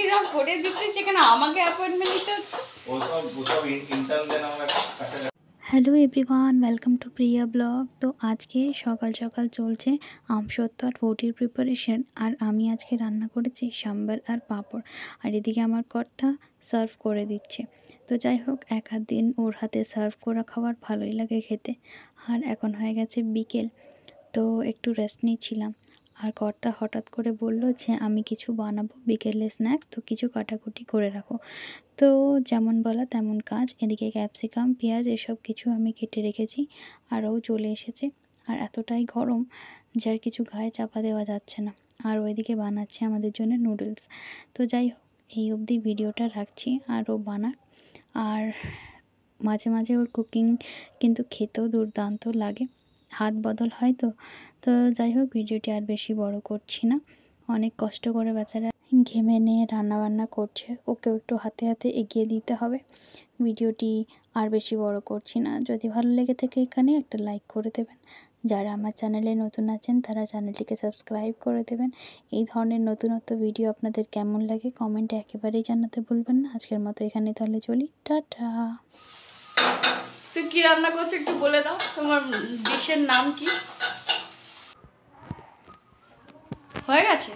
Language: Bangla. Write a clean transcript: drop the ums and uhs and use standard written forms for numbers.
এরকম করে দিচ্ছি সেখানে আমাকে অ্যাপয়েন্টমেন্ট নিতে হচ্ছে। Hello everyone, welcome to Priya blog. তো আজকে সকাল সকাল চলছে আমসত্ত্ব আর রুটির প্রিপারেশন। আর আমি আজকে রান্না করেছি সাম্বার আর পাঁপড়। আর এদিকে আমার কর্তা সার্ভ করে দিচ্ছে। তো যাই হোক, এক আধ দিন ওর হাতে সার্ভ করা খাবার ভালোই লাগে খেতে। আর এখন হয়ে গেছে বিকেল, তো একটু রেস্ট নিচ্ছিলাম। আর কর্তা হঠাৎ করে বলল যে আমি কিছু বানাবো বিকেলে স্ন্যাক্স, তো কিছু কাটাকুটি করে রাখো। তো যেমন বলা তেমন কাজ। এদিকে ক্যাপসিকাম, পেঁয়াজ এসব কিছু আমি কেটে রেখেছি। আর ও চলে এসেছে। আর এতটাই গরম যে আর কিছু গায়ে চাপা দেওয়া যাচ্ছে না। আর ওইদিকে বানাচ্ছে আমাদের জন্য নুডলস। তো যাই হোক, এই অবধি ভিডিওটা রাখছি, আর ও বানাক। আর মাঝে মাঝে ওর কুকিং কিন্তু খেতেও দুর্দান্ত লাগে, হাত বদল হয় তো। তো যাই হোক, ভিডিওটি আর বেশি বড় করছি না। অনেক কষ্ট করে বেচারা ঘেমে নিয়ে রান্নাবান্না করছে, ওকেও একটু হাতে হাতে এগিয়ে দিতে হবে। ভিডিওটি আর বেশি বড় করছি না। যদি ভালো লেগে থাকে এখানে একটা লাইক করে দেবেন। যারা আমার চ্যানেলে নতুন আছেন তারা চ্যানেলটিকে সাবস্ক্রাইব করে দেবেন। এই ধরনের নতুনত্ব ভিডিও আপনাদের কেমন লাগে কমেন্টে একেবারেই জানাতে ভুলবেন না। আজকের মতো এখানে তাহলে চলি, টাটা। তুই কি রান্না করছো একটু বলে দাও, তোমার ডিশের নাম কি? হয়ে গেছে?